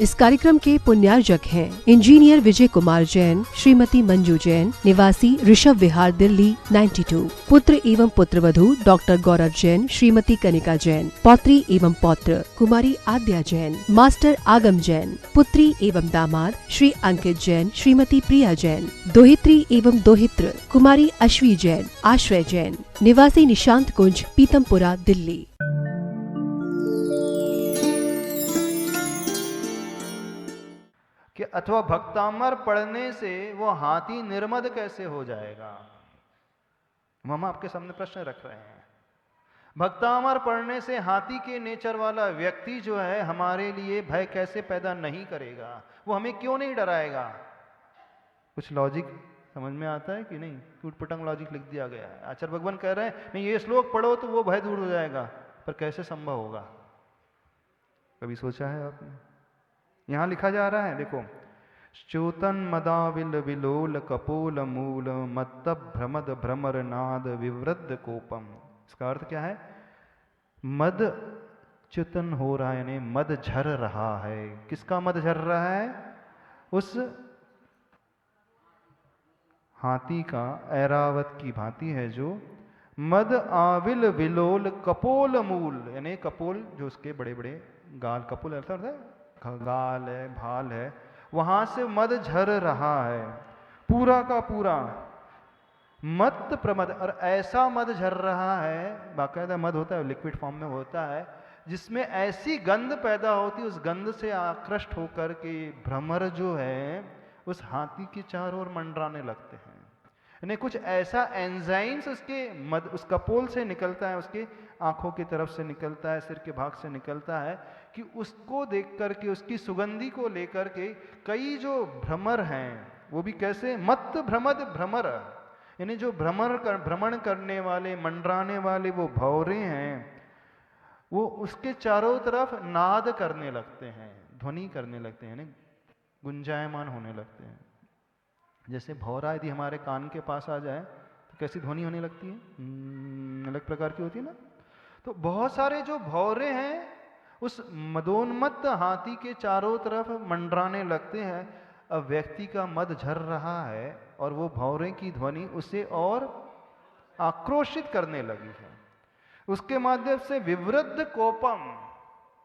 इस कार्यक्रम के पुण्यार्जक हैं इंजीनियर विजय कुमार जैन, श्रीमती मंजू जैन, निवासी ऋषभ विहार, दिल्ली 92। पुत्र एवं पुत्रवधू डॉक्टर गौरव जैन, श्रीमती कनिका जैन। पौत्री एवं पौत्र कुमारी आद्या जैन, मास्टर आगम जैन। पुत्री एवं दामाद श्री अंकित जैन, श्रीमती प्रिया जैन। दोहित्री एवं दोहित्र कुमारी अश्वी जैन, आश्रय जैन, निवासी निशांत कुंज, पीतमपुरा, दिल्ली। कि अथवा भक्तामर पढ़ने से वो हाथी निर्मद कैसे हो जाएगा। हम आपके सामने प्रश्न रख रहे हैं। भक्तामर पढ़ने से हाथी के नेचर वाला व्यक्ति जो है हमारे लिए भय कैसे पैदा नहीं करेगा, वो हमें क्यों नहीं डराएगा। कुछ लॉजिक समझ में आता है कि नहीं? टूट पटंग लॉजिक लिख दिया गया है। आचार्य भगवान कह रहे हैं नहीं, ये श्लोक पढ़ो तो वो भय दूर हो जाएगा, पर कैसे संभव होगा? कभी सोचा है आपने? यहां लिखा जा रहा है, देखो, च्योतन मदाविल विलोल कपोल मूल मत्त भ्रमद भ्रमर नाद विवृद्ध कोपम। इसका अर्थ क्या है? मद च्युतन हो रहा है, यानी मद झर रहा है। किसका मद झर रहा है? उस हाथी का, ऐरावत की भांति है जो मद आविल विलोल कपोल मूल, यानी कपोल जो उसके बड़े बड़े गाल, कपोल अर्थ है गाल है, भाल है, वहां से मद झर रहा है पूरा का पूरा। मत प्रमद, और ऐसा मद झर रहा है, बाकायदा मद होता है, लिक्विड फॉर्म में होता है, जिसमें ऐसी गंध पैदा होती है, उस गंध से आकृष्ट होकर के भ्रमर जो है उस हाथी के चारों ओर मंडराने लगते हैं। यानी कुछ ऐसा एंजाइम्स उसके मद, उस कपोल से निकलता है, उसके आंखों की तरफ से निकलता है, सिर के भाग से निकलता है, कि उसको देख करके, उसकी सुगंधी को लेकर के कई जो भ्रमर हैं, वो भी कैसे मत भ्रमद भ्रमर, यानी जो भ्रमण करने वाले, मंडराने वाले वो भौरे हैं, वो उसके चारों तरफ नाद करने लगते हैं, ध्वनि करने लगते हैं, यानी गुंजायमान होने लगते हैं। जैसे भौरा यदि हमारे कान के पास आ जाए तो कैसी ध्वनि होने लगती है? अलग प्रकार की होती है ना। तो बहुत सारे जो भौरे हैं उस मदोन्मत्त हाथी के चारों तरफ मंडराने लगते हैं। अब व्यक्ति का मद झर रहा है और वो भौरे की ध्वनि उसे और आक्रोशित करने लगी है। उसके माध्यम से विवृद्ध कोपम,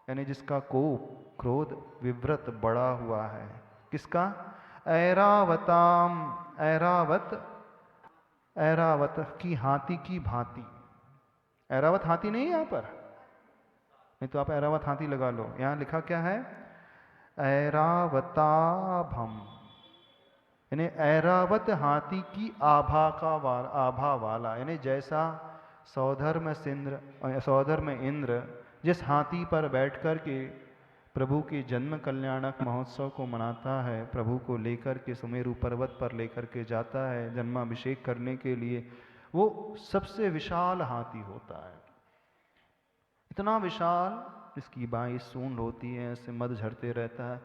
यानी जिसका कोप, क्रोध विवृत, बढ़ा हुआ है। किसका? ऐरावताम, ऐरावत, ऐरावत की हाथी की भांति। ऐरावत हाथी नहीं है यहाँ पर, नहीं तो आप ऐरावत हाथी लगा लो। यहाँ लिखा क्या है? ऐरावताभम, यानी ऐरावत हाथी की आभा का आभा वाला, यानी जैसा सौधर्म इंद्र जिस हाथी पर बैठ कर के प्रभु के जन्म कल्याणक महोत्सव को मनाता है, प्रभु को लेकर के सुमेरु पर्वत पर लेकर के जाता है जन्माभिषेक करने के लिए, वो सबसे विशाल हाथी होता है। इतना विशाल, इसकी बाईं सूंड होती है, इससे मद झरते रहता है।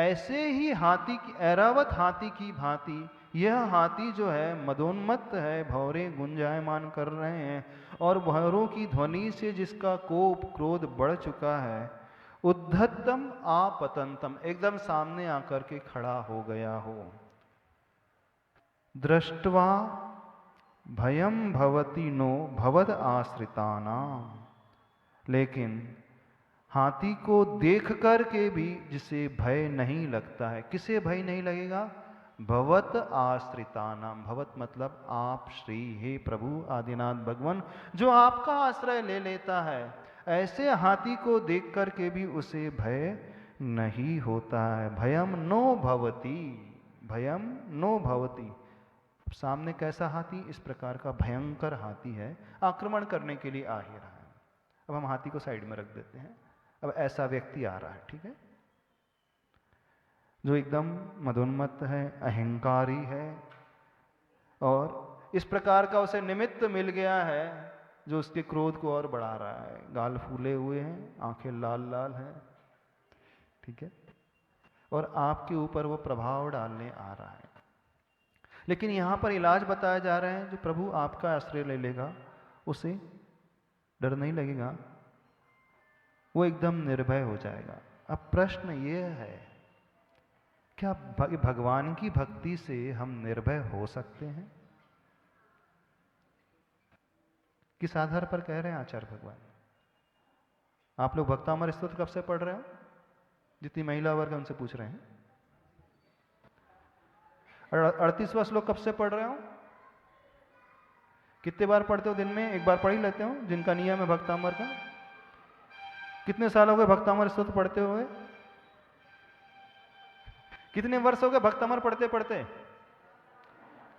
ऐसे ही हाथी की, ऐरावत हाथी की भांति यह हाथी जो है मदोन्मत्त है, भौरे गुंजायमान कर रहे हैं, और भौरों की ध्वनि से जिसका कोप क्रोध बढ़ चुका है, उद्धतम आपतंतम, एकदम सामने आकर के खड़ा हो गया हो। दृष्टवा भयम भवति नो भवद आश्रितानाम, लेकिन हाथी को देख कर के भी जिसे भय नहीं लगता है। किसे भय नहीं लगेगा? भवत आश्रितानाम, भवत मतलब आप श्री, हे प्रभु आदिनाथ भगवान, जो आपका आश्रय ले लेता है, ऐसे हाथी को देख कर के भी उसे भय नहीं होता है। भयम नो भवति, भयम नो भवति। सामने कैसा हाथी? इस प्रकार का भयंकर हाथी है, आक्रमण करने के लिए आ ही रहा है। अब हम हाथी को साइड में रख देते हैं। अब ऐसा व्यक्ति आ रहा है, ठीक है, जो एकदम मदोन्मत्त है, अहंकारी है, और इस प्रकार का उसे निमित्त मिल गया है जो उसके क्रोध को और बढ़ा रहा है। गाल फूले हुए हैं, आंखें लाल लाल हैं, ठीक है, और आपके ऊपर वो प्रभाव डालने आ रहा है। लेकिन यहां पर इलाज बताया जा रहे हैं, जो प्रभु आपका आश्रय ले लेगा उसे डर नहीं लगेगा, वो एकदम निर्भय हो जाएगा। अब प्रश्न ये है क्या भगवान की भक्ति से हम निर्भय हो सकते हैं? किस आधार पर कह रहे हैं आचार्य भगवान? आप लोग भक्तामर स्तोत्र कब से पढ़ रहे हो? जितनी महिला वर्ग है उनसे पूछ रहे हैं। 38वां श्लोक कब से पढ़ रहे हो? कितने बार पढ़ते हो दिन में? एक बार पढ़ ही लेते हो जिनका नियम है भक्तामर का। कितने साल हो गए भक्तामर स्तोत्र पढ़ते हुए? कितने वर्ष हो गए भक्तामर पढ़ते पढ़ते?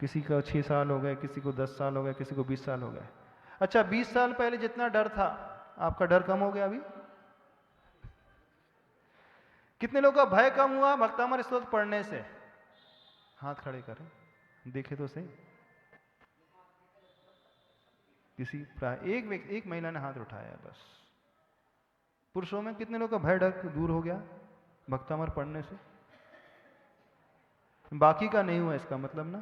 किसी को 6 साल हो गए, किसी को 10 साल हो गए, किसी को 20 साल हो गए। अच्छा, 20 साल पहले जितना डर था, आपका डर कम हो गया अभी? कितने लोगों का भय कम हुआ भक्तामर स्तोत्र पढ़ने से? हाथ खड़े करें, देखे तो सही। किसी एक महिला ने हाथ उठाया बस। पुरुषों में कितने लोगों का भय डर दूर हो गया भक्तामर पढ़ने से? बाकी का नहीं हुआ इसका मतलब ना।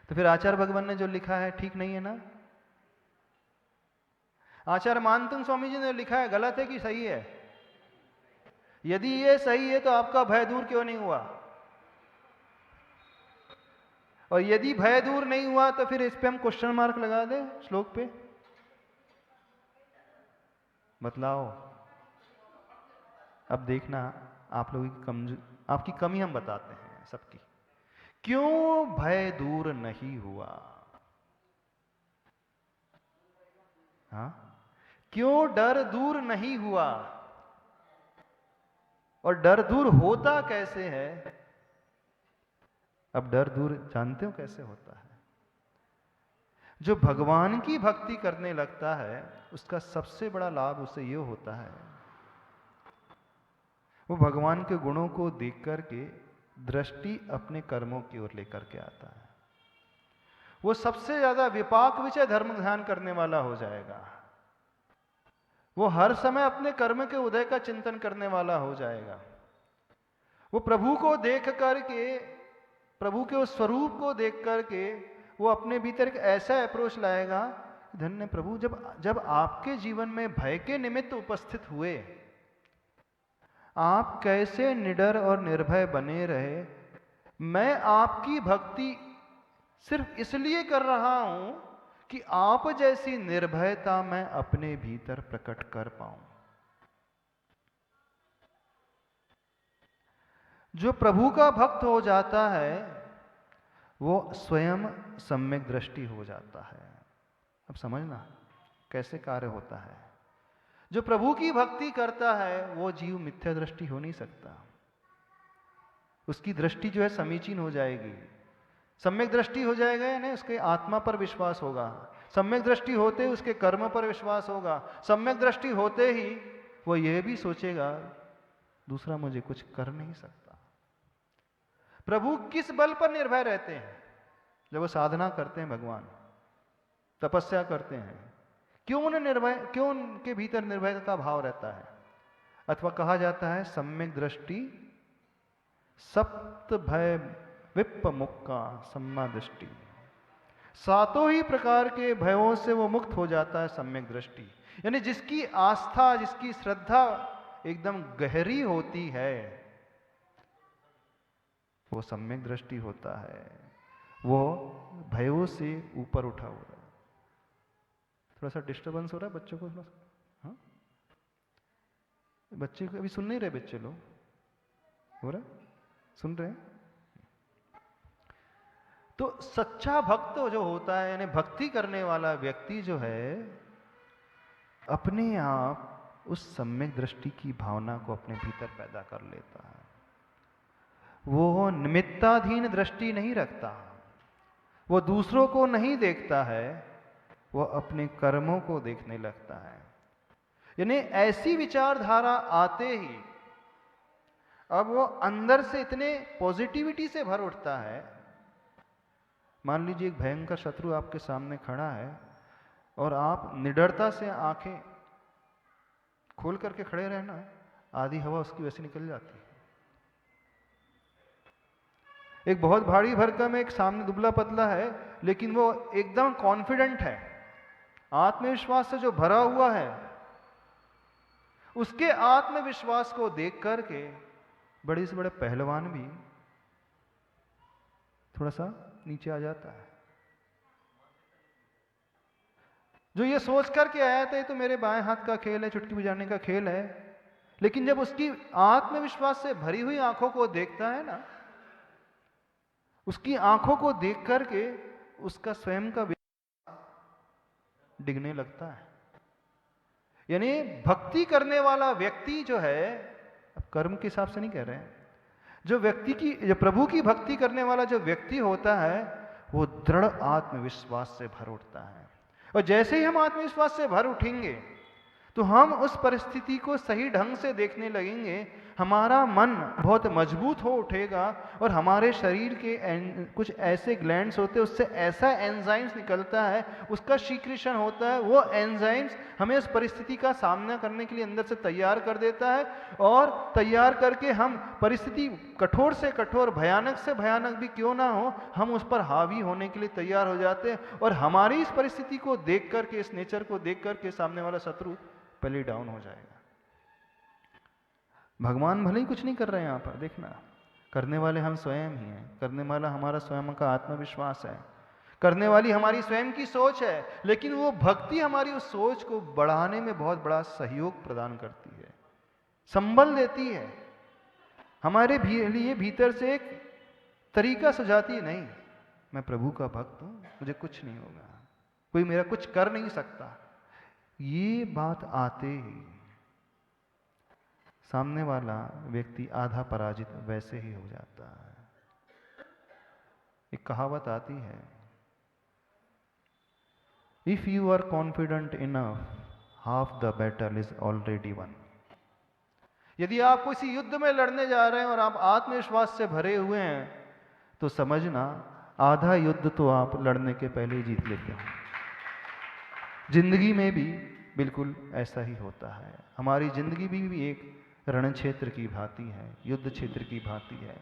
तो फिर आचार्य भगवान ने जो लिखा है ठीक नहीं है ना? आचार्य मानतुंग स्वामी जी ने लिखा है गलत है कि सही है? यदि ये सही है तो आपका भय दूर क्यों नहीं हुआ? और यदि भय दूर नहीं हुआ तो फिर इस पे हम क्वेश्चन मार्क लगा दें श्लोक पे। बतलाओ। अब देखना आप लोगों की आपकी कमी हम बताते हैं सबकी। क्यों भय दूर नहीं हुआ? हाँ, क्यों डर दूर नहीं हुआ? और डर दूर होता कैसे है? अब डर दूर जानते हो कैसे होता है? जो भगवान की भक्ति करने लगता है उसका सबसे बड़ा लाभ उसे ये होता है, वो भगवान के गुणों को देख करके दृष्टि अपने कर्मों की ओर लेकर के आता है। वो सबसे ज्यादा विपाक विषय धर्म ध्यान करने वाला हो जाएगा। वो हर समय अपने कर्म के उदय का चिंतन करने वाला हो जाएगा। वो प्रभु को देख करके, प्रभु के उस स्वरूप को देख करके वो अपने भीतर एक ऐसा अप्रोच लाएगा, धन्य प्रभु, जब आपके जीवन में भय के निमित्त उपस्थित हुए, आप कैसे निडर और निर्भय बने रहे। मैं आपकी भक्ति सिर्फ इसलिए कर रहा हूं कि आप जैसी निर्भयता मैं अपने भीतर प्रकट कर पाऊं। जो प्रभु का भक्त हो जाता है वो स्वयं सम्यक दृष्टि हो जाता है। अब समझना कैसे कार्य होता है। जो प्रभु की भक्ति करता है वो जीव मिथ्या दृष्टि हो नहीं सकता। उसकी दृष्टि जो है समीचीन हो जाएगी, सम्यक दृष्टि हो जाएगा, यानी उसके आत्मा पर विश्वास होगा। सम्यक दृष्टि होते ही उसके कर्म पर विश्वास होगा। सम्यक दृष्टि होते ही वो ये भी सोचेगा दूसरा मुझे कुछ कर नहीं सकता। प्रभु किस बल पर निर्भय रहते हैं? जब वो साधना करते हैं, भगवान तपस्या करते हैं, क्यों उनके भीतर निर्भयता का भाव रहता है? अथवा कहा जाता है सम्यक दृष्टि सप्त भय विप्प मुक्का सम्मा दृष्टि। सातों ही प्रकार के भयों से वो मुक्त हो जाता है सम्यक दृष्टि। यानी जिसकी आस्था, जिसकी श्रद्धा एकदम गहरी होती है वो सम्यक दृष्टि होता है। वो भयों से ऊपर उठा हुआ है। थोड़ा सा डिस्टर्बेंस हो रहा है बच्चों को? थोड़ा सा, हाँ, बच्चे को अभी सुन नहीं रहे, बच्चे लोग हो रहा है? सुन रहे हैं? तो सच्चा भक्त जो होता है, यानी भक्ति करने वाला व्यक्ति जो है, अपने आप उस सम्यक दृष्टि की भावना को अपने भीतर पैदा कर लेता है। वो निमित्ताधीन दृष्टि नहीं रखता, वो दूसरों को नहीं देखता है, वो अपने कर्मों को देखने लगता है। यानी ऐसी विचारधारा आते ही अब वो अंदर से इतने पॉजिटिविटी से भर उठता है। मान लीजिए एक भयंकर शत्रु आपके सामने खड़ा है और आप निडरता से आंखें खोल करके खड़े रहना, आधी हवा उसकी वैसे निकल जाती है। एक बहुत भारी भरकम एक सामने दुबला पतला है, लेकिन वो एकदम कॉन्फिडेंट है, आत्मविश्वास से जो भरा हुआ है। उसके आत्मविश्वास को देख करके बड़े से बड़े पहलवान भी थोड़ा सा नीचे आ जाता है। जो ये सोच करके आया था ये तो मेरे बाएं हाथ का खेल है, चुटकी बजाने का खेल है, लेकिन जब उसकी आत्मविश्वास से भरी हुई आंखों को देखता है ना, उसकी आंखों को देख करके उसका स्वयं का डिगने लगता है। यानी भक्ति करने वाला व्यक्ति जो है, अब कर्म के हिसाब से नहीं कह रहे हैं, जो प्रभु की भक्ति करने वाला जो व्यक्ति होता है वो दृढ़ आत्मविश्वास से भर उठता है। और जैसे ही हम आत्मविश्वास से भर उठेंगे तो हम उस परिस्थिति को सही ढंग से देखने लगेंगे, हमारा मन बहुत मजबूत हो उठेगा और हमारे शरीर के कुछ ऐसे ग्लैंड्स होते हैं, उससे ऐसा एंजाइम्स निकलता है, उसका सीक्रेशन होता है, वो एंजाइम्स हमें उस परिस्थिति का सामना करने के लिए अंदर से तैयार कर देता है। और तैयार करके हम परिस्थिति कठोर से कठोर, भयानक से भयानक भी क्यों ना हो, हम उस पर हावी होने के लिए तैयार हो जाते हैं। और हमारी इस परिस्थिति को देख करके, इस नेचर को देख करके सामने वाला शत्रु पहले डाउन हो जाएगा। भगवान भले ही कुछ नहीं कर रहे हैं, यहाँ पर देखना, करने वाले हम स्वयं ही हैं, करने वाला हमारा स्वयं का आत्मविश्वास है, करने वाली हमारी स्वयं की सोच है। लेकिन वो भक्ति हमारी उस सोच को बढ़ाने में बहुत बड़ा सहयोग प्रदान करती है, संबल देती है, हमारे लिए भीतर से एक तरीका सुझाती है, नहीं मैं प्रभु का भक्त हूं, मुझे कुछ नहीं होगा, कोई मेरा कुछ कर नहीं सकता। ये बात आते ही सामने वाला व्यक्ति आधा पराजित वैसे ही हो जाता है। एक कहावत आती है, if you are confident enough, half the battle is already won. यदि आप किसी युद्ध में लड़ने जा रहे हैं और आप आत्मविश्वास से भरे हुए हैं, तो समझना आधा युद्ध तो आप लड़ने के पहले ही जीत लेते हो। जिंदगी में भी बिल्कुल ऐसा ही होता है। हमारी जिंदगी भी एक रण क्षेत्र की भांति है, युद्ध क्षेत्र की भांति है।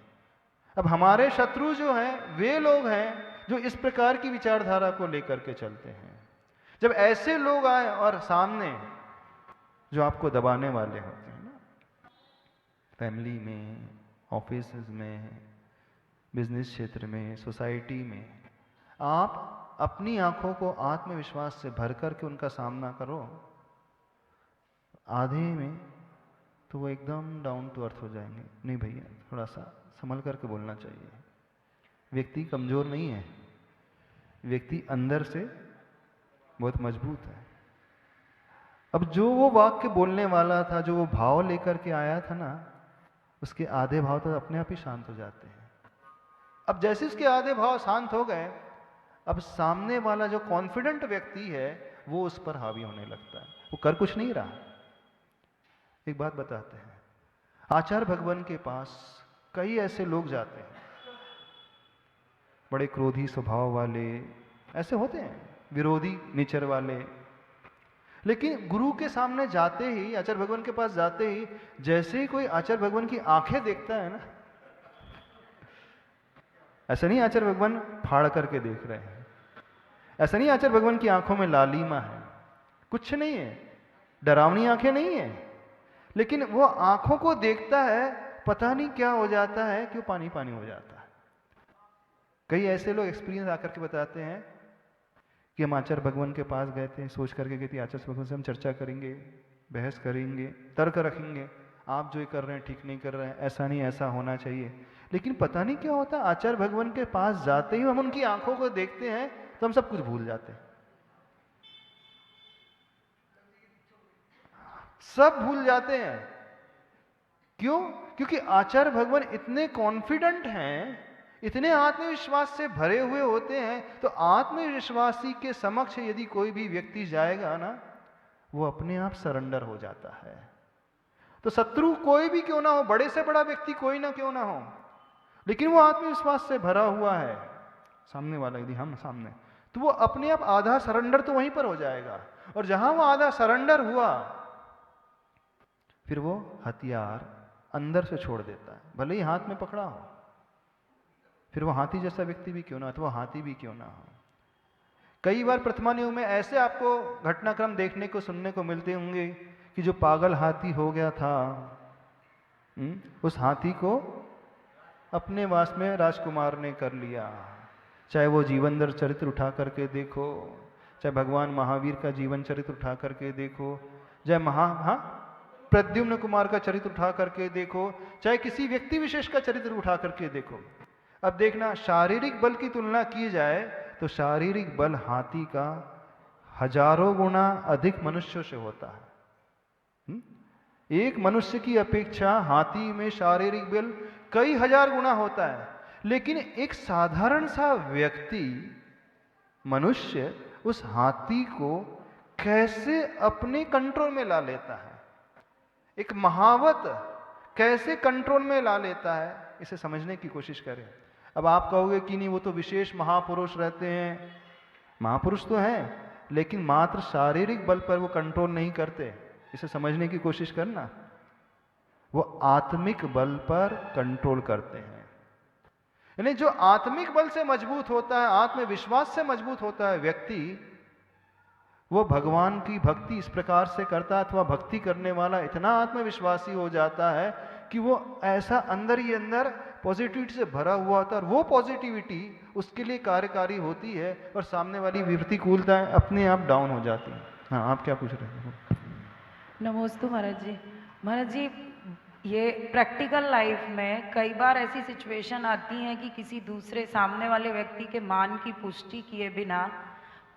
अब हमारे शत्रु जो हैं वे लोग हैं जो इस प्रकार की विचारधारा को लेकर के चलते हैं। जब ऐसे लोग आए और सामने जो आपको दबाने वाले होते हैं ना, फैमिली में, ऑफिस में, बिजनेस क्षेत्र में, सोसाइटी में, आप अपनी आंखों को आत्मविश्वास से भर करके उनका सामना करो, आधे में तो वो एकदम डाउन टू अर्थ हो जाएंगे। नहीं भैया, थोड़ा सा संभल करके बोलना चाहिए। व्यक्ति कमजोर नहीं है, व्यक्ति अंदर से बहुत मजबूत है। अब जो वो वाक्य बोलने वाला था, जो वो भाव लेकर के आया था ना, उसके आधे भाव तो अपने आप ही शांत हो जाते हैं। अब जैसे उसके आधे भाव शांत हो गए, अब सामने वाला जो कॉन्फिडेंट व्यक्ति है वो उस पर हावी होने लगता है, वो कर कुछ नहीं रहा। एक बात बताते हैं, आचार्य भगवान के पास कई ऐसे लोग जाते हैं, बड़े क्रोधी स्वभाव वाले ऐसे होते हैं, विरोधी नेचर वाले, लेकिन गुरु के सामने जाते ही, आचार्य भगवान के पास जाते ही, जैसे ही कोई आचार्य भगवान की आंखें देखता है ना, ऐसा नहीं आचार्य भगवान फाड़ करके देख रहे हैं, ऐसा नहीं आचार्य भगवान की आंखों में लालिमा है, कुछ नहीं है, डरावनी आंखें नहीं है, लेकिन वो आंखों को देखता है, पता नहीं क्या हो जाता है कि वो पानी पानी हो जाता है। कई ऐसे लोग एक्सपीरियंस आकर के बताते हैं कि हम आचार्य भगवान के पास गए थे, सोच करके गए थे आचार्य भगवान से हम चर्चा करेंगे, बहस करेंगे, तर्क रखेंगे, आप जो ये कर रहे हैं ठीक नहीं कर रहे हैं, ऐसा नहीं ऐसा होना चाहिए। लेकिन पता नहीं क्या होता, आचार्य भगवान के पास जाते ही हम उनकी आंखों को देखते हैं तो हम सब कुछ भूल जाते हैं, सब भूल जाते हैं। क्यों? क्योंकि आचार्य भगवान इतने कॉन्फिडेंट हैं, इतने आत्मविश्वास से भरे हुए होते हैं, तो आत्मविश्वासी के समक्ष यदि कोई भी व्यक्ति जाएगा ना, वो अपने आप सरेंडर हो जाता है। तो शत्रु कोई भी क्यों ना हो, बड़े से बड़ा व्यक्ति कोई ना क्यों ना हो, लेकिन वो आत्मविश्वास से भरा हुआ है, सामने वाला यदि हम सामने, तो वो अपने आप आधा सरेंडर तो वहीं पर हो जाएगा। और जहां वो आधा सरेंडर हुआ, फिर वो हथियार अंदर से छोड़ देता है, भले ही हाथ में पकड़ा हो, फिर वो हाथी जैसा व्यक्ति भी क्यों ना हो, तो वो हाथी भी क्यों ना हो। कई बार प्रथमा युग में ऐसे आपको घटनाक्रम देखने को सुनने को मिलते होंगे कि जो पागल हाथी हो गया था, उस हाथी को अपने वास में राजकुमार ने कर लिया। चाहे वो जीवनदर चरित्र उठा करके देखो, चाहे भगवान महावीर का जीवन चरित्र उठा करके देखो, चाहे प्रद्युम्न कुमार का चरित्र उठा करके देखो, चाहे किसी व्यक्ति विशेष का चरित्र उठा करके देखो। अब देखना, शारीरिक बल की तुलना की जाए तो शारीरिक बल हाथी का हजारों गुना अधिक मनुष्यों से होता है। एक मनुष्य की अपेक्षा हाथी में शारीरिक बल कई हजार गुना होता है, लेकिन एक साधारण सा व्यक्ति, मनुष्य, उस हाथी को कैसे अपने कंट्रोल में ला लेता है, एक महावत कैसे कंट्रोल में ला लेता है, इसे समझने की कोशिश करें। अब आप कहोगे कि नहीं, वो तो विशेष महापुरुष रहते हैं। महापुरुष तो हैं, लेकिन मात्र शारीरिक बल पर वो कंट्रोल नहीं करते, इसे समझने की कोशिश करना। वो आत्मिक बल पर कंट्रोल करते हैं। यानी जो आत्मिक बल से मजबूत होता है, आत्मविश्वास से मजबूत होता है व्यक्ति, वो भगवान की भक्ति इस प्रकार से करता है, अथवा भक्ति करने वाला इतना आत्मविश्वासी हो जाता है कि वो ऐसा अंदर ही अंदर पॉजिटिविटी से भरा हुआ होता है, और वो पॉजिटिविटी उसके लिए कार्यकारी होती है, और सामने वाली प्रतिकूलता अपने आप डाउन हो जाती है। हाँ, आप क्या पूछ रहे हो? नमस्ते महाराज जी। महाराज जी, ये प्रैक्टिकल लाइफ में कई बार ऐसी सिचुएशन आती है कि किसी दूसरे सामने वाले व्यक्ति के मान की पुष्टि किए बिना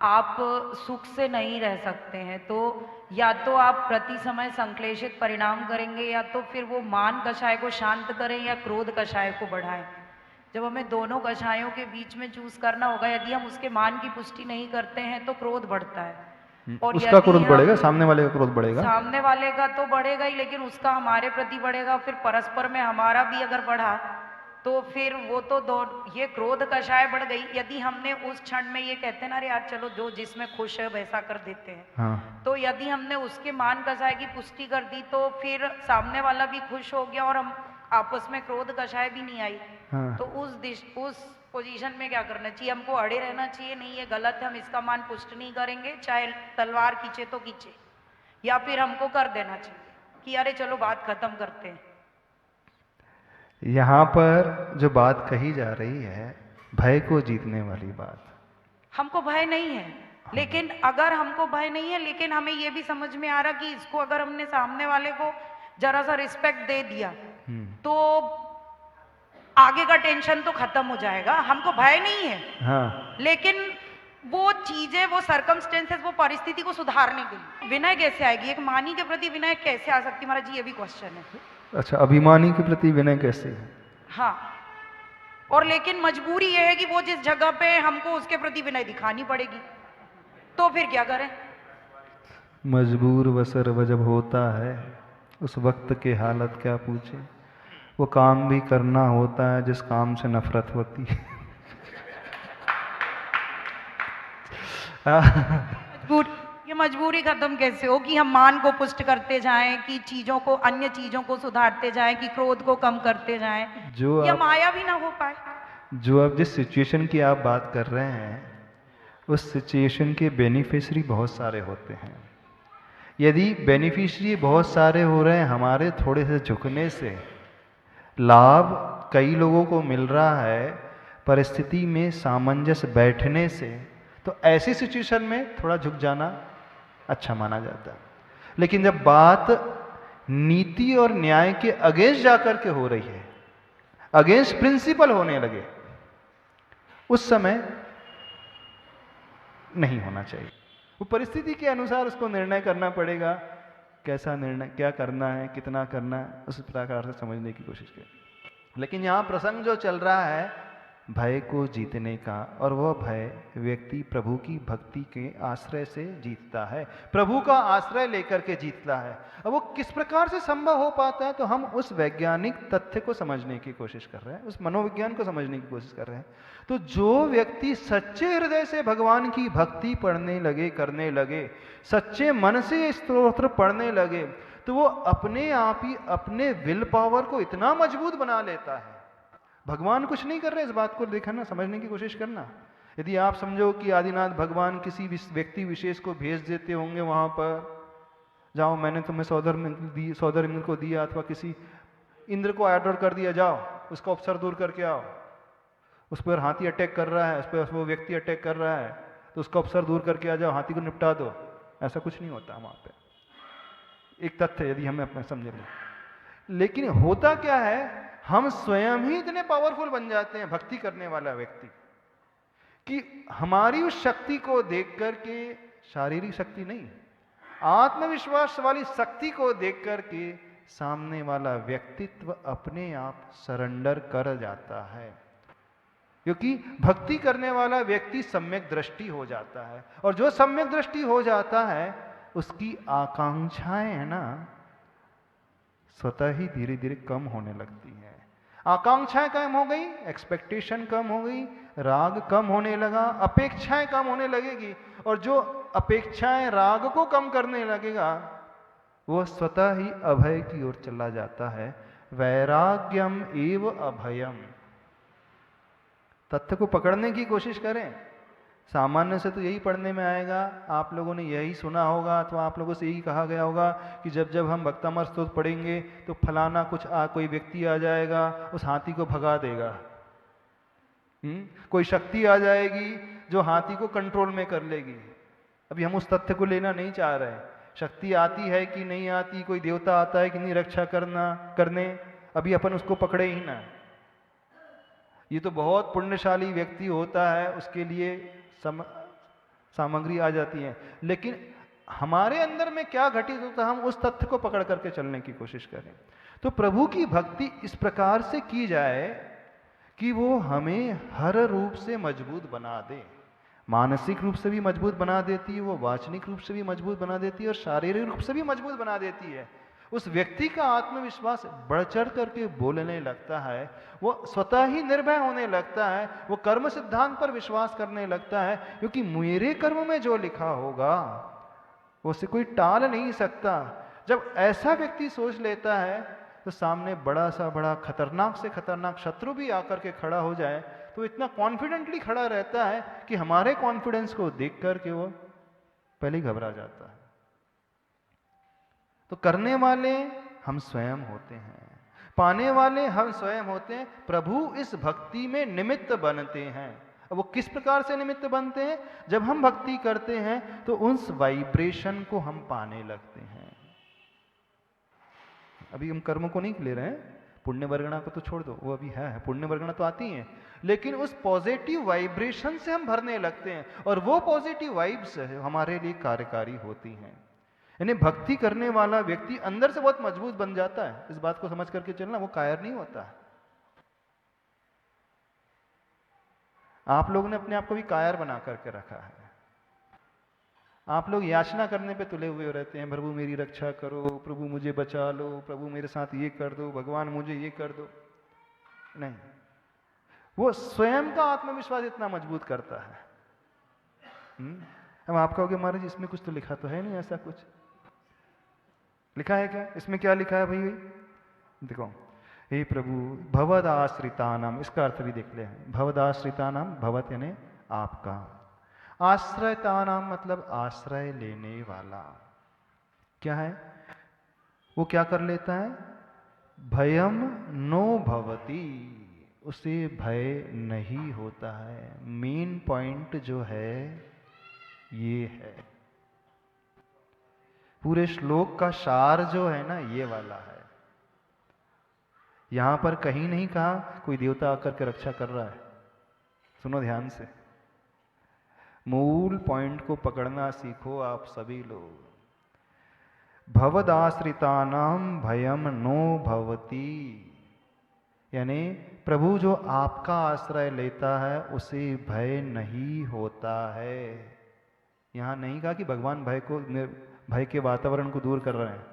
आप सुख से नहीं रह सकते हैं। तो या तो आप प्रति समय संश्लेषित परिणाम करेंगे, या तो फिर वो मान कषाय को शांत करें या क्रोध कषाय को बढ़ाएं। जब हमें दोनों कषायों के बीच में चूज करना होगा, यदि हम उसके मान की पुष्टि नहीं करते हैं तो क्रोध बढ़ता है, और उसका क्रोध बढ़ेगा, सामने वाले का क्रोध बढ़ेगा। सामने वाले का तो बढ़ेगा ही, लेकिन उसका हमारे प्रति बढ़ेगा। फिर परस्पर में हमारा भी अगर बढ़ा तो फिर वो तो ये क्रोध कषाय बढ़ गई। यदि हमने उस क्षण में ये कहते ना, अरे यार चलो जो जिसमें खुश है वैसा कर देते हैं, हाँ। तो यदि हमने उसके मान कषाय की पुष्टि कर दी तो फिर सामने वाला भी खुश हो गया और हम आपस में क्रोध कषाय भी नहीं आई। हाँ। तो उस पोजीशन में क्या करना चाहिए? हमको अड़े रहना चाहिए, नहीं ये गलत है, हम इसका मान पुष्ट नहीं करेंगे, चाहे तलवार खींचे तो खींचे, या फिर हमको कर देना चाहिए कि अरे चलो बात खत्म करते हैं? यहाँ पर जो बात कही जा रही है, भय को जीतने वाली बात। हमको भय नहीं है, लेकिन अगर हमको भय नहीं है, लेकिन हमें ये भी समझ में आ रहा कि इसको अगर हमने सामने वाले को जरा सा रिस्पेक्ट दे दिया तो आगे का टेंशन तो खत्म हो जाएगा। हमको भय नहीं है, हाँ। लेकिन वो चीजें, वो सर्कमस्टेंसेस, वो परिस्थिति को सुधारने के लिए विनय कैसे आएगी? एक मानी के प्रति विनय कैसे आ सकती? महाराज जी, ये भी क्वेश्चन है। अच्छा, अभिमानी के प्रति विनय कैसे? हाँ, और लेकिन मजबूरी ये है कि वो जिस जगह पे हमको उसके प्रति विनय दिखानी पड़ेगी, तो फिर क्या करें? मजबूर वसर जब होता है, उस वक्त के हालत क्या पूछे। वो काम भी करना होता है जिस काम से नफरत होती है। ये मजबूरी खत्म कैसे हो कि हम मान को पुष्ट करते जाएं, कि चीजों को, अन्य चीजों को सुधारते जाएं, कि क्रोध को कम करते जाएं, जो या माया भी ना हो पाए। जो अब जिस सिचुएशन की आप बात कर रहे हैं, उस सिचुएशन के बेनिफिशियरी बहुत सारे होते हैं। यदि बेनिफिशियरी बहुत सारे हो रहे हैं, हमारे थोड़े से झुकने से लाभ कई लोगों को मिल रहा है, परिस्थिति में सामंजस्य बैठने से, तो ऐसी सिचुएशन में थोड़ा झुक जाना अच्छा माना जाता है। लेकिन जब बात नीति और न्याय के अगेंस्ट जाकर के हो रही है, अगेंस्ट प्रिंसिपल होने लगे, उस समय नहीं होना चाहिए। वो परिस्थिति के अनुसार उसको निर्णय करना पड़ेगा, कैसा निर्णय, क्या करना है, कितना करना है, उस प्रकार से समझने की कोशिश करें। लेकिन यहाँ प्रसंग जो चल रहा है भय को जीतने का, और वह भय व्यक्ति प्रभु की भक्ति के आश्रय से जीतता है, प्रभु का आश्रय लेकर के जीतता है। अब वो किस प्रकार से संभव हो पाता है, तो हम उस वैज्ञानिक तथ्य को समझने की कोशिश कर रहे हैं, उस मनोविज्ञान को समझने की कोशिश कर रहे हैं। तो जो व्यक्ति सच्चे हृदय से भगवान की भक्ति पढ़ने लगे, करने लगे, सच्चे मन से स्तोत्र पढ़ने लगे, तो वो अपने आप ही अपने विल पावर को इतना मजबूत बना लेता है। भगवान कुछ नहीं कर रहे, इस बात को देखना, समझने की कोशिश करना। यदि आप समझो कि आदिनाथ भगवान किसी व्यक्ति विशेष को भेज देते होंगे वहां पर, जाओ मैंने तुम्हें सौदर इंद्र को दिया, अथवा किसी इंद्र को ऑर्डर कर दिया, जाओ उसका अफसर दूर करके आओ, उस पर हाथी अटैक कर रहा है, उस पर वो व्यक्ति अटैक कर रहा है, तो उसका अफसर दूर करके आ जाओ, हाथी को निपटा दो। ऐसा कुछ नहीं होता वहां पे। एक तथ्य यदि हमें अपना समझ लें। लेकिन होता क्या है, हम स्वयं ही इतने पावरफुल बन जाते हैं भक्ति करने वाला व्यक्ति, कि हमारी उस शक्ति को देख करके, शारीरिक शक्ति नहीं, आत्मविश्वास वाली शक्ति को देख करके सामने वाला व्यक्तित्व अपने आप सरेंडर कर जाता है। क्योंकि भक्ति करने वाला व्यक्ति सम्यक दृष्टि हो जाता है, और जो सम्यक दृष्टि हो जाता है उसकी आकांक्षाएं है ना स्वतः ही धीरे धीरे कम होने लगती हैं। आकांक्षाएं कम हो गई, एक्सपेक्टेशन कम हो गई, राग कम होने लगा, अपेक्षाएं कम होने लगेगी, और जो अपेक्षाएं राग को कम करने लगेगा वो स्वतः ही अभय की ओर चला जाता है। वैराग्यम एव अभयम। तथ्य को पकड़ने की कोशिश करें। सामान्य से तो यही पढ़ने में आएगा, आप लोगों ने यही सुना होगा अथवा आप लोगों से यही कहा गया होगा कि जब जब हम भक्तामृत स्तोत्र पढ़ेंगे तो फलाना कोई व्यक्ति आ जाएगा, उस हाथी को भगा देगा। कोई शक्ति आ जाएगी जो हाथी को कंट्रोल में कर लेगी। अभी हम उस तथ्य को लेना नहीं चाह रहे। शक्ति आती है कि नहीं आती, कोई देवता आता है कि नहीं रक्षा करने, अभी अपन उसको पकड़े ही ना। ये तो बहुत पुण्यशाली व्यक्ति होता है, उसके लिए सामग्री आ जाती है। लेकिन हमारे अंदर में क्या घटित होता है, हम उस तथ्य को पकड़ करके चलने की कोशिश करें। तो प्रभु की भक्ति इस प्रकार से की जाए कि वो हमें हर रूप से मजबूत बना दे। मानसिक रूप से भी मजबूत बना देती है, वो वाचनिक रूप से भी मजबूत बना देती है, और शारीरिक रूप से भी मजबूत बना देती है। उस व्यक्ति का आत्मविश्वास बढ़ चढ़ करके बोलने लगता है, वो स्वतः ही निर्भय होने लगता है, वो कर्म सिद्धांत पर विश्वास करने लगता है, क्योंकि मेरे कर्म में जो लिखा होगा उसे कोई टाल नहीं सकता। जब ऐसा व्यक्ति सोच लेता है तो सामने बड़ा सा बड़ा खतरनाक से खतरनाक शत्रु भी आकर के खड़ा हो जाए तो इतना कॉन्फिडेंटली खड़ा रहता है कि हमारे कॉन्फिडेंस को देख करके वो पहले घबरा जाता है। तो करने वाले हम स्वयं होते हैं, पाने वाले हम स्वयं होते हैं। प्रभु इस भक्ति में निमित्त बनते हैं। अब वो किस प्रकार से निमित्त बनते हैं? जब हम भक्ति करते हैं तो उस वाइब्रेशन को हम पाने लगते हैं। अभी हम कर्म को नहीं ले रहे हैं, पुण्य वर्गणा को तो छोड़ दो, वो अभी है, पुण्य वर्गणा तो आती है, लेकिन उस पॉजिटिव वाइब्रेशन से हम भरने लगते हैं, और वो पॉजिटिव वाइब्स हमारे लिए कार्यकारी होती हैं। यानी भक्ति करने वाला व्यक्ति अंदर से बहुत मजबूत बन जाता है। इस बात को समझ करके चलना, वो कायर नहीं होता है। आप लोगों ने अपने आप को भी कायर बना करके रखा है। आप लोग याचना करने पे तुले हुए रहते हैं, प्रभु मेरी रक्षा करो, प्रभु मुझे बचा लो, प्रभु मेरे साथ ये कर दो, भगवान मुझे ये कर दो। नहीं, वो स्वयं का आत्मविश्वास इतना मजबूत करता है। अब आप कहोगे महाराज इसमें कुछ तो लिखा तो है नहीं, ऐसा कुछ लिखा है क्या? इसमें क्या लिखा है भाई? देखो, हे प्रभु भवदाश्रितानाम, इसका अर्थ भी देख ले। भवदाश्रितानाम, भवत यानी आपका, आश्रयतानाम मतलब आश्रय लेने वाला। क्या है वो? क्या कर लेता है? भयम नो भवति, उसे भय नहीं होता है। मेन पॉइंट जो है ये है, पूरे श्लोक का सार जो है ना ये वाला है। यहां पर कहीं नहीं कहा कोई देवता आकर के रक्षा कर रहा है। सुनो ध्यान से, मूल पॉइंट को पकड़ना सीखो आप सभी लोग। भवदाश्रितानाम भयम नो भवति, यानी प्रभु जो आपका आश्रय लेता है उसे भय नहीं होता है। यहां नहीं कहा कि भगवान भय के वातावरण को दूर कर रहे हैं।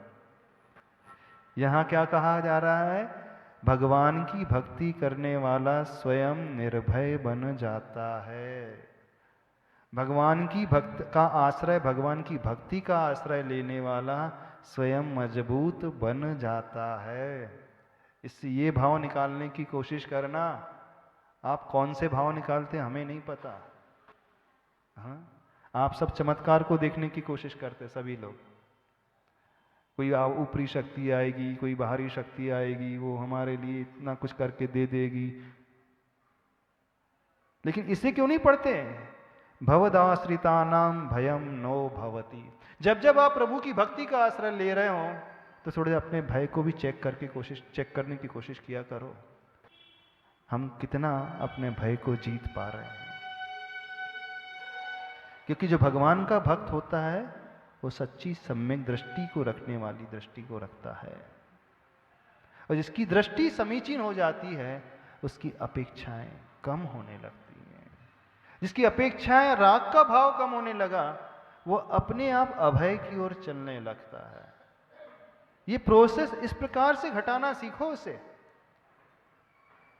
यहां क्या कहा जा रहा है? भगवान की भक्ति करने वाला स्वयं निर्भय बन जाता है। भगवान की का आश्रय, भगवान की भक्ति का आश्रय लेने वाला स्वयं मजबूत बन जाता है। इससे ये भाव निकालने की कोशिश करना। आप कौन से भाव निकालते हैं हमें नहीं पता। हाँ, आप सब चमत्कार को देखने की कोशिश करते सभी लोग। कोई ऊपरी शक्ति आएगी, कोई बाहरी शक्ति आएगी, वो हमारे लिए इतना कुछ करके दे देगी। लेकिन इसे क्यों नहीं पढ़ते? भवदाश्रितानाम भयम नो भवति। जब जब आप प्रभु की भक्ति का आश्रय ले रहे हो तो थोड़े अपने भय को भी चेक करने की कोशिश किया करो, हम कितना अपने भय को जीत पा रहे हैं। क्योंकि जो भगवान का भक्त होता है वो सच्ची सम्यक दृष्टि को रखने वाली दृष्टि को रखता है, और जिसकी दृष्टि समीचीन हो जाती है उसकी अपेक्षाएं कम होने लगती हैं। जिसकी अपेक्षाएं, राग का भाव कम होने लगा, वो अपने आप अभय की ओर चलने लगता है। ये प्रोसेस इस प्रकार से घटाना सीखो उसे।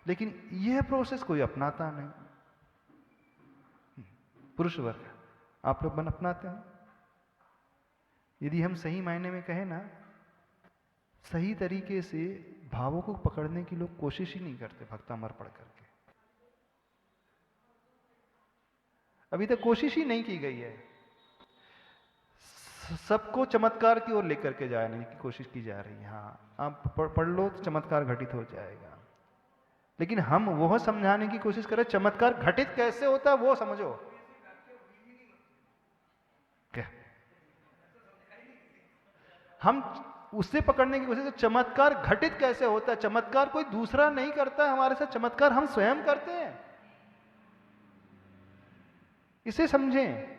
लेकिन यह प्रोसेस कोई अपनाता नहीं। पुरुष वर्ग, आप लोग मन अपनाते हो? यदि हम सही मायने में कहें ना, सही तरीके से भावों को पकड़ने की लोग कोशिश ही नहीं करते भक्तामर पढ़ करके। अभी तक कोशिश ही नहीं की गई है। सबको चमत्कार की ओर लेकर के जाने की कोशिश की जा रही है। हाँ, आप पढ़ लो तो चमत्कार घटित हो जाएगा, लेकिन हम वो समझाने की कोशिश करें चमत्कार घटित कैसे होता है वो समझो। क्या हम उससे पकड़ने की कोशिश, चमत्कार घटित कैसे होता है? चमत्कार कोई दूसरा नहीं करता है हमारे साथ, चमत्कार हम स्वयं करते हैं। इसे समझें।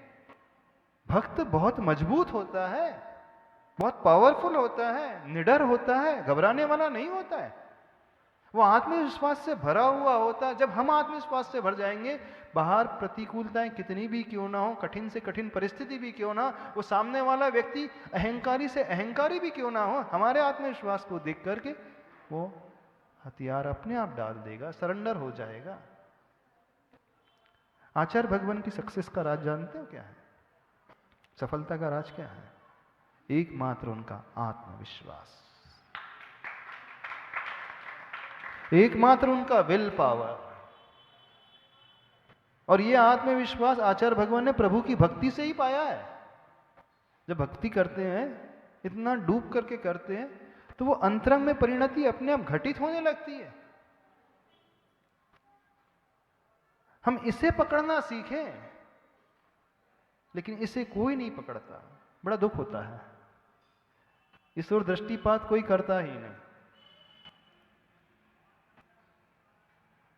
भक्त बहुत मजबूत होता है, बहुत पावरफुल होता है, निडर होता है, घबराने वाला नहीं होता है। वो आत्मविश्वास से भरा हुआ होता है। जब हम आत्मविश्वास से भर जाएंगे, बाहर प्रतिकूलताएं कितनी भी क्यों ना हो, कठिन से कठिन परिस्थिति भी क्यों ना, वो सामने वाला व्यक्ति अहंकारी से अहंकारी भी क्यों ना हो, हमारे आत्मविश्वास को देख करके वो हथियार अपने आप डाल देगा, सरेंडर हो जाएगा। आचार्य भगवान की सक्सेस का राज जानते हो क्या है? सफलता का राज क्या है? एकमात्र उनका आत्मविश्वास, एकमात्र उनका विल पावर। और यह आत्मविश्वास आचार्य भगवान ने प्रभु की भक्ति से ही पाया है। जब भक्ति करते हैं, इतना डूब करके करते हैं, तो वो अंतरंग में परिणति अपने आप घटित होने लगती है। हम इसे पकड़ना सीखें, लेकिन इसे कोई नहीं पकड़ता। बड़ा दुख होता है, इस ओर दृष्टिपात कोई करता ही नहीं।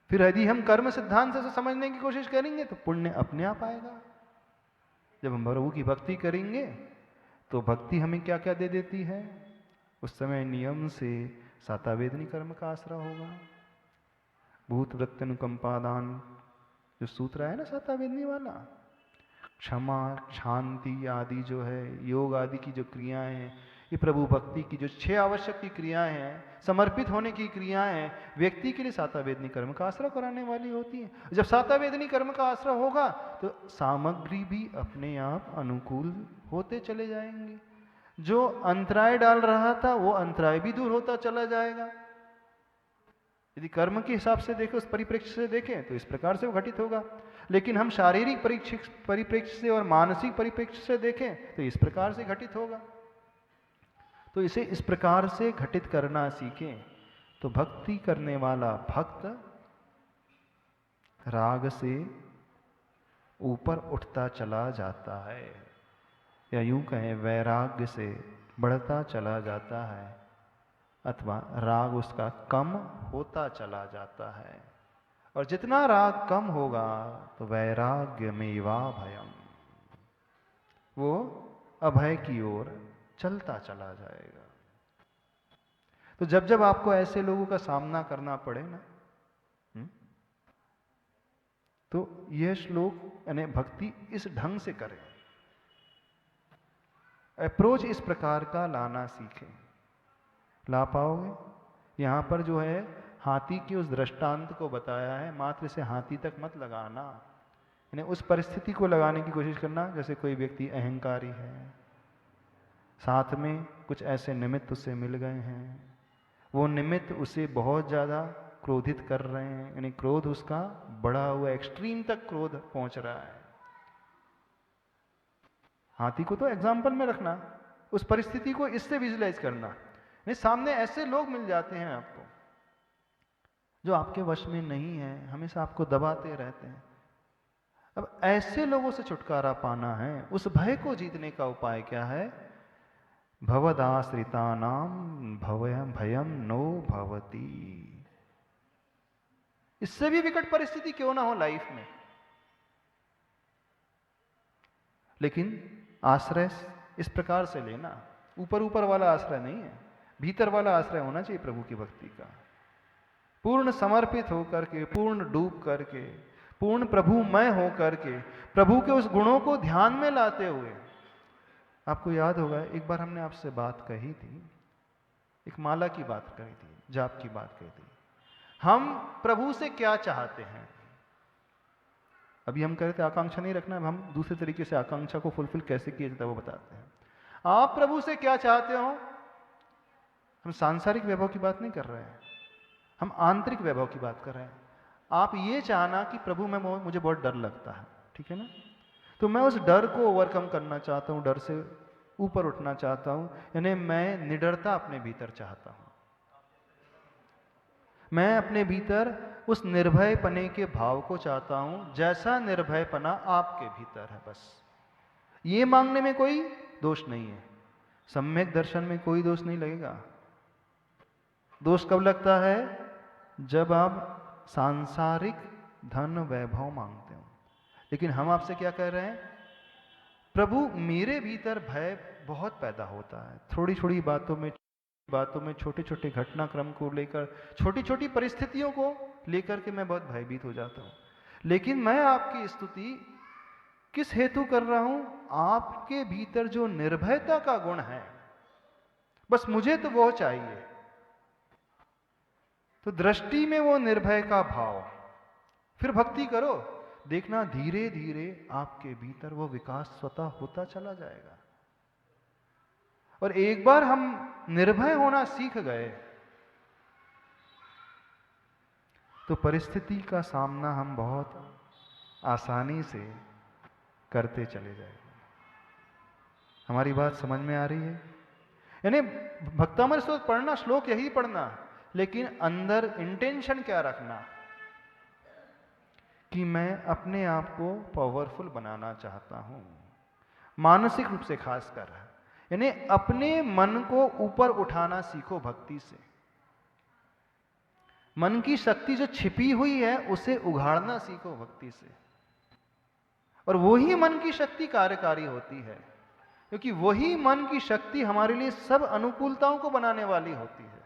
फिर यदि हम कर्म सिद्धांत से समझने की कोशिश करेंगे तो पुण्य अपने आप आएगा। जब हम प्रभु की भक्ति करेंगे तो भक्ति हमें क्या क्या दे देती है? उस समय नियम से सातावेदनी कर्म का आसरा होगा। भूत वृत्ति अनुकंपादान जो सूत्र है ना सातावेदनी वाला, क्षमा, शांति आदि जो है, योग आदि की जो क्रियाएं हैं, ये प्रभु भक्ति की जो 6 आवश्यक की क्रियाएं हैं, समर्पित होने की क्रियाएं हैं, व्यक्ति के लिए सातावेदनी कर्म का आश्रय कराने वाली होती हैं। जब सातावेदनी कर्म का आश्रय होगा तो सामग्री भी अपने आप अनुकूल होते चले जाएंगे। जो अंतराय डाल रहा था वो अंतराय भी दूर होता चला जाएगा। यदि कर्म के हिसाब से देखें, उस परिप्रेक्ष्य से देखें तो इस प्रकार से वो घटित होगा। लेकिन हम शारीरिक परिप्रेक्ष्य से और मानसिक परिप्रेक्ष्य से देखें तो इस प्रकार से घटित होगा। तो इसे इस प्रकार से घटित करना सीखें तो भक्ति करने वाला भक्त राग से ऊपर उठता चला जाता है, या यूं कहें वैराग्य से बढ़ता चला जाता है, अथवा राग उसका कम होता चला जाता है। और जितना राग कम होगा तो वैराग्य में वा भयम, वो अभय की ओर चलता चला जाएगा। तो जब जब आपको ऐसे लोगों का सामना करना पड़े ना, तो यह श्लोक यानी भक्ति इस ढंग से करें, अप्रोच इस प्रकार का लाना सीखें। ला पाओगे? यहां पर जो है हाथी के उस दृष्टांत को बताया है, मात्र इसे हाथी तक मत लगाना, यानी उस परिस्थिति को लगाने की कोशिश करना जैसे कोई व्यक्ति अहंकारी है, साथ में कुछ ऐसे निमित्त उसे मिल गए हैं, वो निमित्त उसे बहुत ज़्यादा क्रोधित कर रहे हैं, यानी क्रोध उसका बढ़ा हुआ एक्सट्रीम तक क्रोध पहुंच रहा है। हाथी को तो एग्जाम्पल में रखना, उस परिस्थिति को इससे विजुलाइज करना। नहीं, सामने ऐसे लोग मिल जाते हैं आपको जो आपके वश में नहीं है, हमेशा आपको दबाते रहते हैं। अब ऐसे लोगों से छुटकारा पाना है, उस भय को जीतने का उपाय क्या है? भवदाश्रितानां भयम नो भवति। इससे भी विकट परिस्थिति क्यों ना हो लाइफ में, लेकिन आश्रय इस प्रकार से लेना, ऊपर ऊपर वाला आश्रय नहीं है, भीतर वाला आश्रय होना चाहिए प्रभु की भक्ति का। पूर्ण समर्पित होकर के, पूर्ण डूब करके, पूर्ण प्रभुमय होकर के, प्रभु के उस गुणों को ध्यान में लाते हुए। आपको याद होगा एक बार हमने आपसे बात कही थी, एक माला की बात कही थी, जाप की बात कही थी। हम प्रभु से क्या चाहते हैं? अभी हम कह रहे थे आकांक्षा नहीं रखना, हम दूसरे तरीके से आकांक्षा को फुलफिल कैसे किया जाता है वो बताते हैं। आप प्रभु से क्या चाहते हो? हम सांसारिक वैभव की बात नहीं कर रहे हैं, हम आंतरिक वैभव की बात कर रहे हैं। आप ये चाहना कि प्रभु मैं मुझे बहुत डर लगता है, ठीक है ना, तो मैं उस डर को ओवरकम करना चाहता हूँ, डर से ऊपर उठना चाहता हूँ, यानी मैं निडरता अपने भीतर चाहता हूँ। मैं अपने भीतर उस निर्भयपने के भाव को चाहता हूं, जैसा निर्भयपना आपके भीतर है। बस ये मांगने में कोई दोष नहीं है, सम्यक दर्शन में कोई दोष नहीं लगेगा। दोष कब लगता है? जब आप सांसारिक धन वैभव मांगते हो। लेकिन हम आपसे क्या कह रहे हैं? प्रभु मेरे भीतर भय बहुत पैदा होता है, थोड़ी थोड़ी बातों में, छोटे छोटे घटनाक्रम को लेकर, छोटी छोटी परिस्थितियों को लेकर के मैं बहुत भयभीत हो जाता हूं। लेकिन मैं आपकी स्तुति किस हेतु कर रहा हूं? आपके भीतर जो निर्भयता का गुण है, बस मुझे तो वो चाहिए। तो दृष्टि में वो निर्भय का भाव, फिर भक्ति करो, देखना धीरे धीरे आपके भीतर वो विकास स्वतः होता चला जाएगा। और एक बार हम निर्भय होना सीख गए तो परिस्थिति का सामना हम बहुत आसानी से करते चले जाएंगे। हमारी बात समझ में आ रही है? यानी भक्तामृत स्तोत्र पढ़ना, श्लोक यही पढ़ना, लेकिन अंदर इंटेंशन क्या रखना कि मैं अपने आप को पावरफुल बनाना चाहता हूं, मानसिक रूप से खासकर। यानी अपने मन को ऊपर उठाना सीखो भक्ति से। मन की शक्ति जो छिपी हुई है उसे उघाड़ना सीखो भक्ति से, और वही मन की शक्ति कार्यकारी होती है, क्योंकि वही मन की शक्ति हमारे लिए सब अनुकूलताओं को बनाने वाली होती है।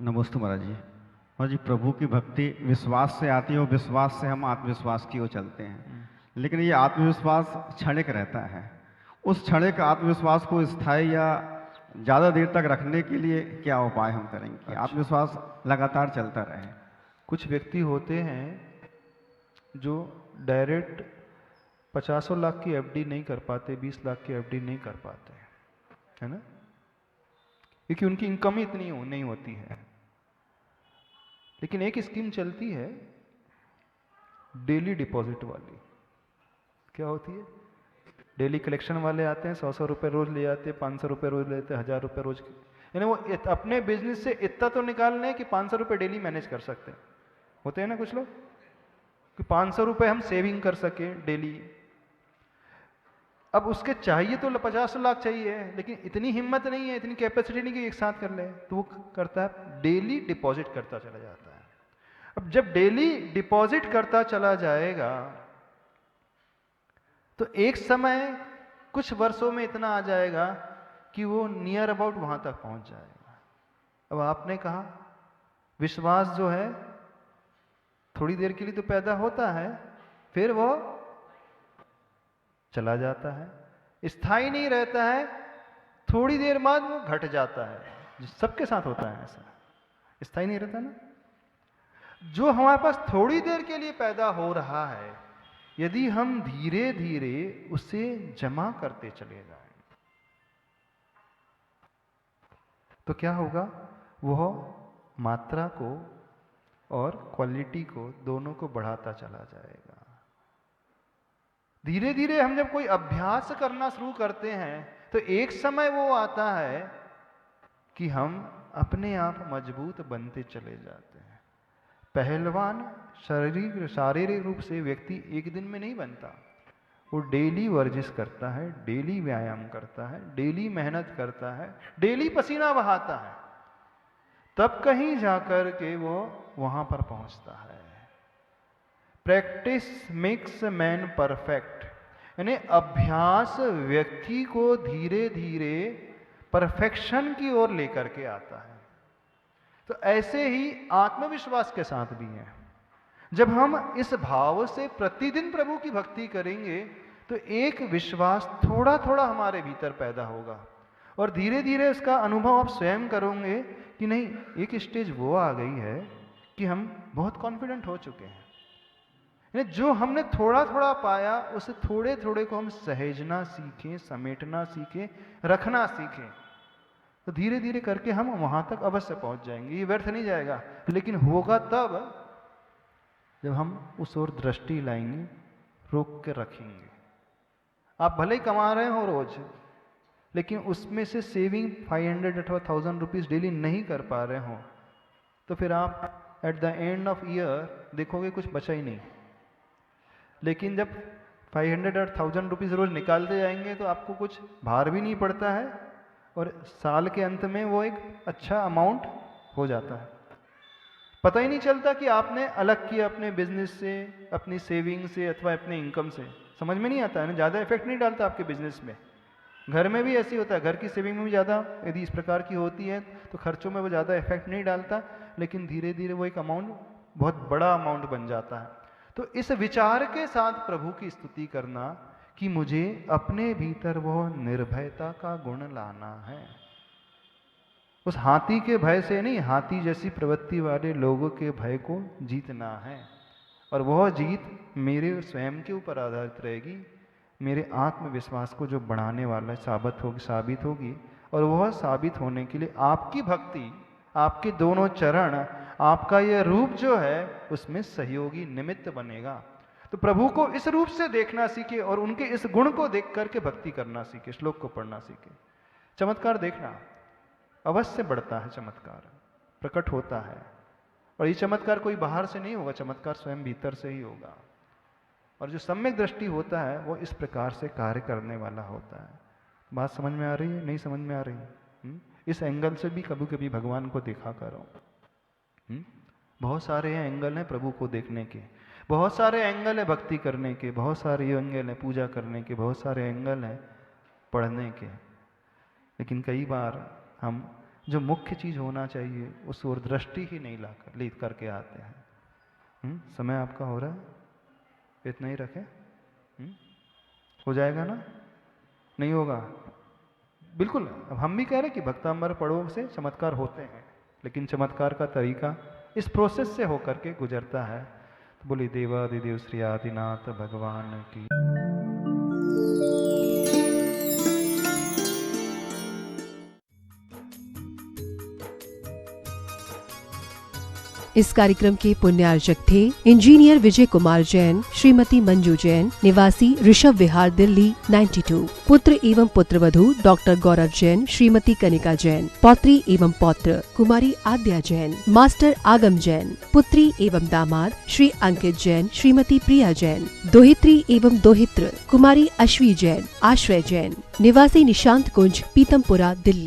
नमस्ते महाराज जी। महाराज जी, प्रभु की भक्ति विश्वास से आती है और विश्वास से हम आत्मविश्वास की ओर चलते हैं, लेकिन ये आत्मविश्वास क्षणिक रहता है। उस क्षणिक आत्मविश्वास को स्थायी या ज़्यादा देर तक रखने के लिए क्या उपाय हम करेंगे कि आत्मविश्वास लगातार चलता रहे? कुछ व्यक्ति होते हैं जो डायरेक्ट 50 लाख की एफडी नहीं कर पाते, 20 लाख की एफडी नहीं कर पाते, है ना, क्योंकि उनकी इनकम ही इतनी नहीं होती है। लेकिन एक स्कीम चलती है डेली डिपॉजिट वाली। क्या होती है? डेली कलेक्शन वाले आते हैं, 100 रुपए रोज ले जाते हैं, 500 रुपए रोज लेते हैं, 1000 रुपए रोज, यानी वो अपने बिजनेस से इतना तो निकाल लें कि 500 रुपए डेली मैनेज कर सकते हैं। होते हैं ना कुछ लोग कि 500 रुपए हम सेविंग कर सके डेली। अब उसके चाहिए तो 50 लाख चाहिए, लेकिन इतनी हिम्मत नहीं है, इतनी कैपेसिटी नहीं कि एक साथ कर ले, तो वो करता है डेली डिपॉजिट करता चला जाता है। अब जब डेली डिपॉजिट करता चला जाएगा तो एक समय कुछ वर्षों में इतना आ जाएगा कि वो नियर अबाउट वहां तक पहुंच जाएगा। अब आपने कहा विश्वास जो है थोड़ी देर के लिए तो पैदा होता है, फिर वो चला जाता है, स्थायी नहीं रहता है, थोड़ी देर बाद वो घट जाता है। सबके साथ होता है ऐसा, स्थायी नहीं रहता ना। जो हमारे पास थोड़ी देर के लिए पैदा हो रहा है, यदि हम धीरे धीरे उसे जमा करते चले जाएं तो क्या होगा? वह मात्रा को और क्वालिटी को, दोनों को बढ़ाता चला जाएगा। धीरे धीरे हम जब कोई अभ्यास करना शुरू करते हैं तो एक समय वो आता है कि हम अपने आप मजबूत बनते चले जाते हैं। पहलवान शारीरिक रूप से व्यक्ति एक दिन में नहीं बनता, वो डेली वर्जिश करता है, डेली व्यायाम करता है, डेली मेहनत करता है, डेली पसीना बहाता है, तब कहीं जाकर के वो वहां पर पहुंचता है। प्रैक्टिस मेक्स मैन परफेक्ट, यानी अभ्यास व्यक्ति को धीरे धीरे परफेक्शन की ओर लेकर के आता है। तो ऐसे ही आत्मविश्वास के साथ भी है। जब हम इस भाव से प्रतिदिन प्रभु की भक्ति करेंगे तो एक विश्वास थोड़ा थोड़ा हमारे भीतर पैदा होगा और धीरे धीरे उसका अनुभव आप स्वयं करोगे कि नहीं, एक स्टेज वो आ गई है कि हम बहुत कॉन्फिडेंट हो चुके हैं। यानी जो हमने थोड़ा थोड़ा पाया उस थोड़े थोड़े को हम सहेजना सीखें, समेटना सीखें, रखना सीखें, तो धीरे धीरे करके हम वहां तक अवश्य पहुंच जाएंगे। ये व्यर्थ नहीं जाएगा, लेकिन होगा तब जब हम उस ओर दृष्टि लाएंगे, रोक के रखेंगे। आप भले ही कमा रहे हो रोज, लेकिन उसमें से सेविंग 500 अथवा 1000 रुपीज डेली नहीं कर पा रहे हो, तो फिर आप at the end of year देखोगे कुछ बचा ही नहीं। लेकिन जब 500 और 1000 रुपीज रोज निकालते जाएंगे तो आपको कुछ भार भी नहीं पड़ता है और साल के अंत में वो एक अच्छा अमाउंट हो जाता है। पता ही नहीं चलता कि आपने अलग किया अपने बिजनेस से, अपनी सेविंग से अथवा अपने इनकम से। समझ में नहीं आता है ना, ज़्यादा इफेक्ट नहीं डालता आपके बिजनेस में। घर में भी ऐसे होता है, घर की सेविंग में भी ज़्यादा यदि इस प्रकार की होती है तो खर्चों में वो ज़्यादा इफेक्ट नहीं डालता, लेकिन धीरे धीरे वो एक अमाउंट बहुत बड़ा अमाउंट बन जाता है। तो इस विचार के साथ प्रभु की स्तुति करना कि मुझे अपने भीतर वो निर्भयता का गुण लाना है। उस हाथी के भय से नहीं, हाथी जैसी प्रवृत्ति वाले लोगों के भय को जीतना है, और वह जीत मेरे स्वयं के ऊपर आधारित रहेगी, मेरे आत्मविश्वास को जो बढ़ाने वाला साबित होगी। और वह साबित होने के लिए आपकी भक्ति, आपके दोनों चरण, आपका यह रूप जो है उसमें सहयोगी निमित्त बनेगा। तो प्रभु को इस रूप से देखना सीखे और उनके इस गुण को देख करके भक्ति करना सीखे, श्लोक को पढ़ना सीखे। चमत्कार देखना अवश्य बढ़ता है, चमत्कार प्रकट होता है, और ये चमत्कार कोई बाहर से नहीं होगा, चमत्कार स्वयं भीतर से ही होगा। और जो सम्यक दृष्टि होता है वो इस प्रकार से कार्य करने वाला होता है। बात समझ में आ रही है? नहीं समझ में आ रही? इस एंगल से भी कभी कभी भगवान को देखा करो। बहुत सारे एंगल हैं प्रभु को देखने के, बहुत सारे एंगल है भक्ति करने के, बहुत सारे एंगल है पूजा करने के, बहुत सारे एंगल है पढ़ने के। लेकिन कई बार हम जो मुख्य चीज होना चाहिए उस ओर दृष्टि ही नहीं ले करके आते हैं। समय आपका हो रहा है, इतना ही रखें। हो जाएगा ना? नहीं होगा? बिल्कुल। अब हम भी कह रहे हैं कि भक्तांबर पढ़ो से चमत्कार होते हैं, लेकिन चमत्कार का तरीका इस प्रोसेस से होकर के गुजरता है। तो बोली देवादिदेव श्री आदिनाथ भगवान की। इस कार्यक्रम के पुण्यार्जक थे इंजीनियर विजय कुमार जैन, श्रीमती मंजू जैन, निवासी ऋषभ विहार दिल्ली 92, पुत्र एवं पुत्रवधू डॉक्टर गौरव जैन, श्रीमती कनिका जैन, पौत्री एवं पौत्र कुमारी आद्या जैन, मास्टर आगम जैन, पुत्री एवं दामाद श्री अंकित जैन, श्रीमती प्रिया जैन, दोहित्री एवं दोहित्र कुमारी अश्वी जैन, आश्रय जैन, निवासी निशांत कुंज, पीतमपुरा दिल्ली।